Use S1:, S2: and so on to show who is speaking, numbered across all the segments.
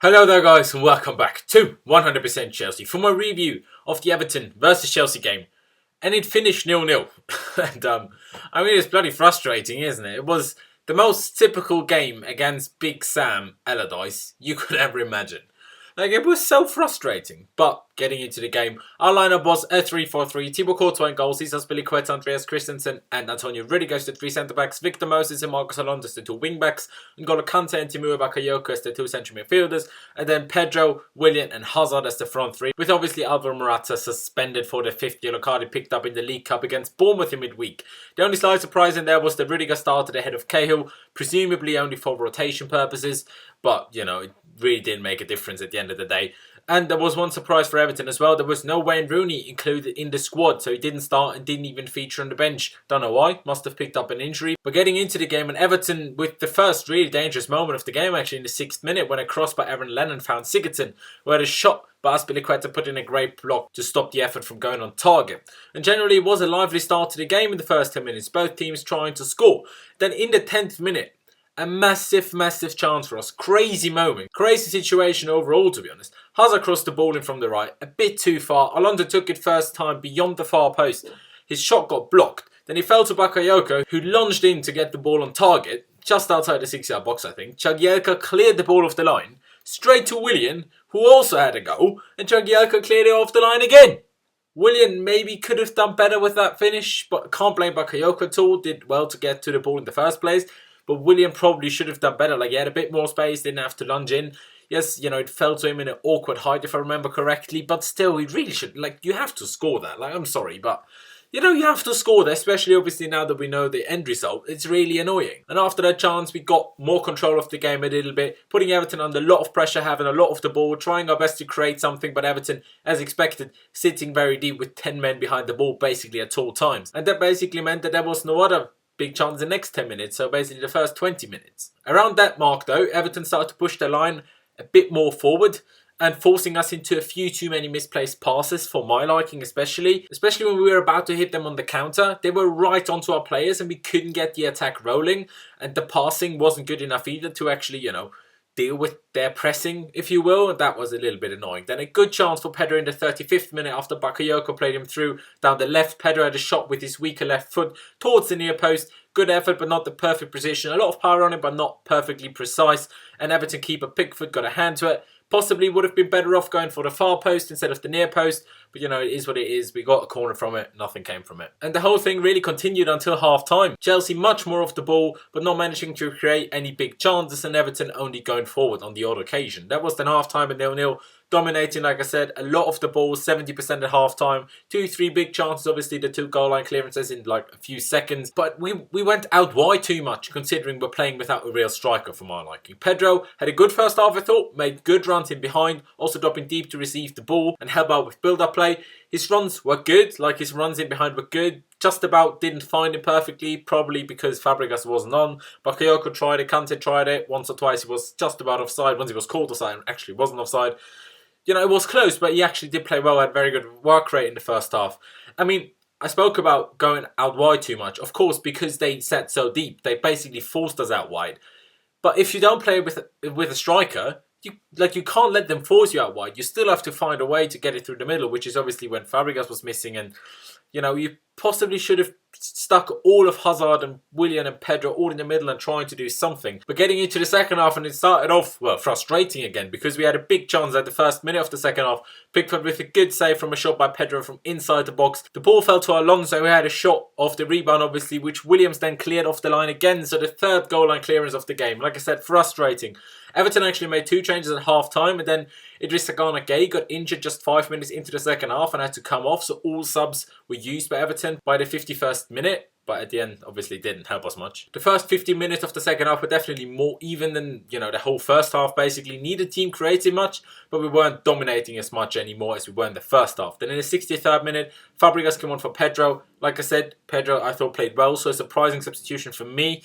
S1: Hello there guys and welcome back to 100% Chelsea for my review of the Everton versus Chelsea game. And it finished 0-0. and I mean, it's bloody frustrating, isn't it? It was the most typical game against Big Sam Allardyce you could ever imagine. Like, it was so frustrating. But getting into the game, our lineup was a 3-4-3. Thibaut Courtois in goals, Cesar Azpilicueta, Andreas Christensen and Antonio Rudiger as the three centre-backs, Victor Moses and Marcos Alonso as the two wing-backs, N'Golo Kante and Timu Bakayoko as the two central midfielders, and then Pedro, Willian and Hazard as the front three, with obviously Alvaro Morata suspended for the fifth yellow card he picked up in the League Cup against Bournemouth in midweek. The only slight surprise in there was that Rudiger started ahead of Cahill, presumably only for rotation purposes, but, you know, it really didn't make a difference at the end of the day. And there was one surprise for Everton as well. There was no Wayne Rooney included in the squad, so he didn't start and didn't even feature on the bench. Don't know why, must have picked up an injury. But getting into the game, and Everton with the first really dangerous moment of the game actually in the 6th minute, when a cross by Aaron Lennon found Sigurdsson, who had a shot but Azpilicueta put in a great block to stop the effort from going on target. And generally it was a lively start to the game in the first 10 minutes, both teams trying to score. Then in the 10th minute, a massive chance for us. Crazy moment. Crazy situation overall, to be honest. Hazard crossed the ball in from the right, a bit too far. Alonso took it first time beyond the far post. His shot got blocked. Then he fell to Bakayoko, who lunged in to get the ball on target, just outside the 6-yard box, I think. Jagielka cleared the ball off the line, straight to Willian, who also had a goal, and Jagielka cleared it off the line again. Willian maybe could have done better with that finish, but can't blame Bakayoko at all. Did well to get to the ball in the first place. But William probably should have done better. Like, he had a bit more space, didn't have to lunge in. Yes, you know, it fell to him in an awkward height, if I remember correctly. But still, he really should. Like, you have to score that. Like, I'm sorry, but, you know, you have to score that. Especially, obviously, now that we know the end result. It's really annoying. And after that chance, we got more control of the game a little bit. Putting Everton under a lot of pressure, having a lot of the ball. Trying our best to create something. But Everton, as expected, sitting very deep with 10 men behind the ball, basically, at all times. And that basically meant that there was no other big chance the next 10 minutes, so basically the first 20 minutes. Around that mark though, Everton started to push the line a bit more forward and forcing us into a few too many misplaced passes for my liking, especially when we were about to hit them on the counter. They were right onto our players and we couldn't get the attack rolling, and the passing wasn't good enough either to actually, you know, deal with their pressing, if you will, and that was a little bit annoying. Then a good chance for Pedro in the 35th minute after Bakayoko played him through down the left. Pedro had a shot with his weaker left foot towards the near post. Good effort, but not the perfect position. A lot of power on it, but not perfectly precise. And Everton keeper Pickford got a hand to it. Possibly would have been better off going for the far post instead of the near post. But, you know, it is what it is. We got a corner from it. Nothing came from it. And the whole thing really continued until half-time. Chelsea much more off the ball, but not managing to create any big chances. And Everton only going forward on the odd occasion. That was then half-time at 0-0. Dominating, like I said, a lot of the ball, 70% at half-time. 2-3 big chances, obviously the 2 goal line clearances in like a few seconds. But we went out wide too much, considering we're playing without a real striker for my liking. Pedro had a good first half, I thought. Made good runs in behind, also dropping deep to receive the ball and help out with build-up play. His runs were good, like his runs in behind were good. Just about didn't find him perfectly, probably because Fabregas wasn't on. Bakayoko tried it, Kante tried it. Once or twice he was just about offside. Once he was called offside, actually wasn't offside. You know, it was close, but he actually did play well, had very good work rate in the first half. I mean, I spoke about going out wide too much. Of course, because they set so deep, they basically forced us out wide. But if you don't play with a striker, you can't let them force you out wide. You still have to find a way to get it through the middle, which is obviously when Fabregas was missing. And, you know, you possibly should have stuck all of Hazard and Willian and Pedro all in the middle and trying to do something. But getting into the second half, and it started off, well, frustrating again, because we had a big chance at the first minute of the second half. Pickford with a good save from a shot by Pedro from inside the box. The ball fell to Alonso, who had a shot off the rebound, obviously, which Williams then cleared off the line again. So the 3rd goal line clearance of the game. Like I said, frustrating. Everton actually made 2 changes at half-time, and then Idrissa Gana Gueye got injured just 5 minutes into the second half and had to come off, so all subs were used by Everton by the 51st minute, but at the end, obviously, didn't help us much. The first 15 minutes of the second half were definitely more even than, you know, the whole first half, basically. Neither team created much, but we weren't dominating as much anymore as we were in the first half. Then in the 63rd minute, Fabregas came on for Pedro. Like I said, Pedro, I thought, played well, so a surprising substitution for me.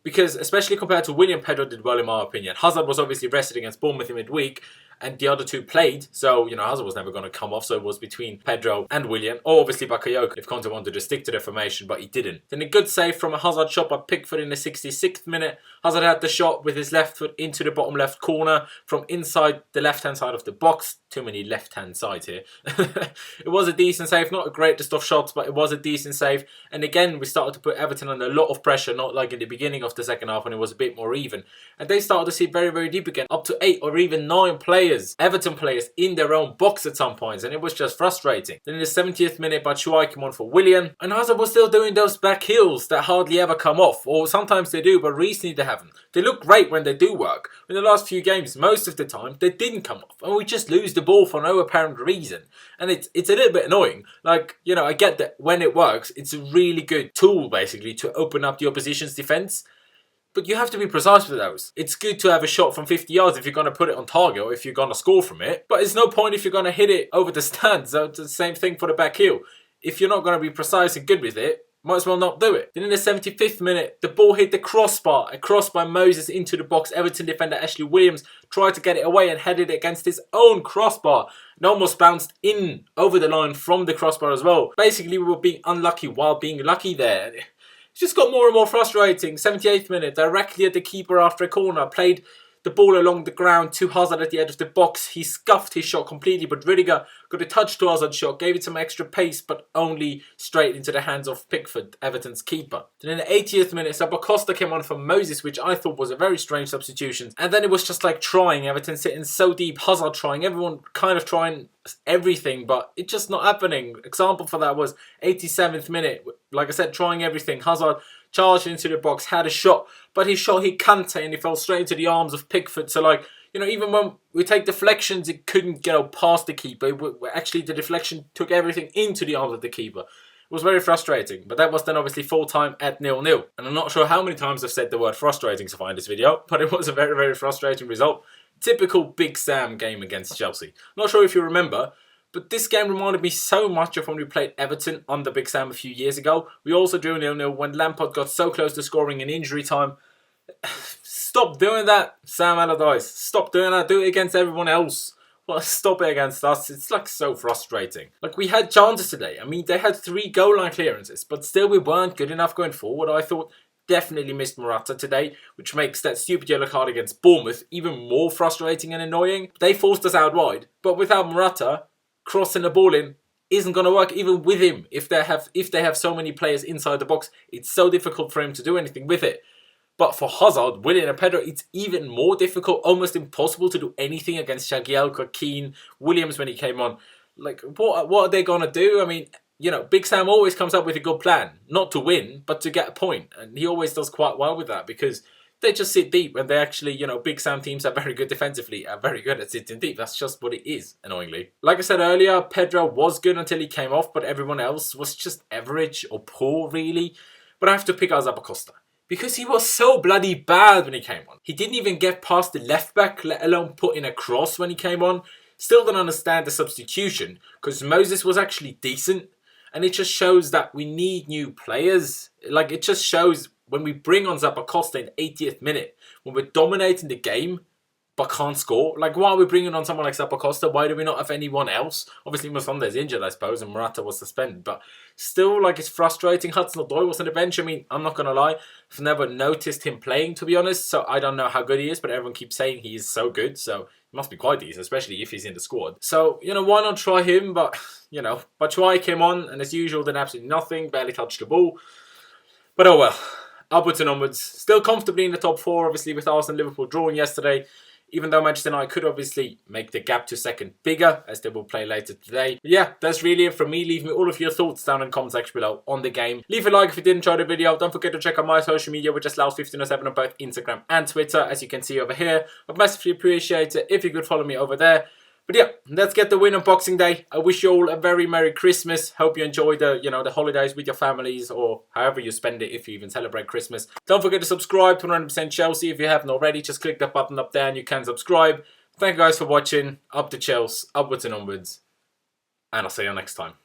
S1: Because, especially compared to William, Pedro did well in my opinion. Hazard was obviously rested against Bournemouth in midweek. and the other two played. So, Hazard was never going to come off. So it was between Pedro and Willian, or obviously Bakayoko if Conte wanted to stick to the formation, but he didn't. Then a good save from a Hazard shot by Pickford in the 66th minute. Hazard had the shot with his left foot into the bottom left corner from inside the left-hand side of the box. Too many left-hand sides here. It was a decent save, not a greatest of shots, but it was a decent save. And again, we started to put Everton under a lot of pressure, not like in the beginning of the second half when it was a bit more even. And they started to see very, very deep again, up to 8 or even 9 players, Everton players, in their own box at some points, and it was just frustrating. Then in the 70th minute, Batshuayi came on for Willian, and Hazard was still doing those back heels that hardly ever come off, or sometimes they do, but recently they haven't. They look great when they do work. In the last few games, most of the time, they didn't come off, and we just lose the ball for no apparent reason. And it's a little bit annoying. Like, I get that when it works, it's a really good tool, basically, to open up the opposition's defence. But you have to be precise with those. It's good to have a shot from 50 yards if you're going to put it on target or if you're going to score from it. But it's no point if you're going to hit it over the stands. So it's the same thing for the back heel. If you're not going to be precise and good with it, might as well not do it. Then in the 75th minute, the ball hit the crossbar. A cross by Moses into the box. Everton defender Ashley Williams tried to get it away and headed it against his own crossbar. And almost bounced in over the line from the crossbar as well. Basically, we were being unlucky while being lucky there. It just got more and more frustrating. 78th minute, directly at the keeper after a corner. Played the ball along the ground to Hazard at the edge of the box. He scuffed his shot completely, but Rudiger got a touch to Hazard's shot, gave it some extra pace, but only straight into the hands of Pickford, Everton's keeper. Then in the 80th minute, Costa came on for Moses, which I thought was a very strange substitution. And then it was just like trying, Everton sitting so deep, Hazard trying, everyone kind of trying everything, but it's just not happening. Example for that was 87th minute. Like I said, trying everything. Hazard charged into the box, had a shot, but his shot hit Kante and he fell straight into the arms of Pickford. So even when we take deflections, it couldn't go past the keeper. Actually, the deflection took everything into the arms of the keeper. It was very frustrating, but that was then obviously full time at 0-0. And I'm not sure how many times I've said the word frustrating so far in this video, but it was a very, very frustrating result. Typical Big Sam game against Chelsea. Not sure if you remember, but this game reminded me so much of when we played Everton under Big Sam a few years ago. We also drew 0-0 when Lampard got so close to scoring in injury time. Stop doing that, Sam Allardyce. Stop doing that. Do it against everyone else. Well, stop it against us. It's so frustrating. We had chances today. I mean, they had 3 goal line clearances, but still we weren't good enough going forward. I thought definitely missed Morata today, which makes that stupid yellow card against Bournemouth even more frustrating and annoying. They forced us out wide, but without Morata, crossing the ball in isn't going to work even with him. If they have so many players inside the box, it's so difficult for him to do anything with it. But for Hazard, Willian and Pedro, it's even more difficult, almost impossible to do anything against Jagielka, Keane, Williams when he came on. What are they going to do? I mean, Big Sam always comes up with a good plan. Not to win, but to get a point. And he always does quite well with that because they just sit deep and they actually, Big Sam teams are very good defensively, are very good at sitting deep. That's just what it is, annoyingly. Like I said earlier, Pedro was good until he came off, but everyone else was just average or poor, really. But I have to pick out Costa because he was so bloody bad when he came on. He didn't even get past the left back, let alone put in a cross when he came on. Still don't understand the substitution because Moses was actually decent. And it just shows that we need new players. It just shows when we bring on Costa in the 80th minute, when we're dominating the game, but can't score. Why are we bringing on someone like Costa? Why do we not have anyone else? Obviously, Musonda's injured, I suppose, and Morata was suspended. But still, it's frustrating. Hudson-Odoi was on the bench. I mean, I'm not going to lie. I've never noticed him playing, to be honest. So I don't know how good he is, but everyone keeps saying he is so good. So he must be quite decent, especially if he's in the squad. So, why not try him? But, Batshuayi came on, and as usual, did absolutely nothing. Barely touched the ball. But oh well. Upwards and onwards. Still comfortably in the top 4, obviously, with Arsenal and Liverpool drawing yesterday. Even though Manchester United could obviously make the gap to second bigger, as they will play later today. But yeah, that's really it from me. Leave me all of your thoughts down in the comment section below on the game. Leave a like if you did enjoy the video. Don't forget to check out my social media, which is Loud1507 on both Instagram and Twitter, as you can see over here. I'd massively appreciate it if you could follow me over there. But yeah, let's get the win on Boxing Day. I wish you all a very Merry Christmas. Hope you enjoy the holidays with your families or however you spend it if you even celebrate Christmas. Don't forget to subscribe to 100% Chelsea if you haven't already. Just click that button up there and you can subscribe. Thank you guys for watching. Up to Chelsea, upwards and onwards. And I'll see you next time.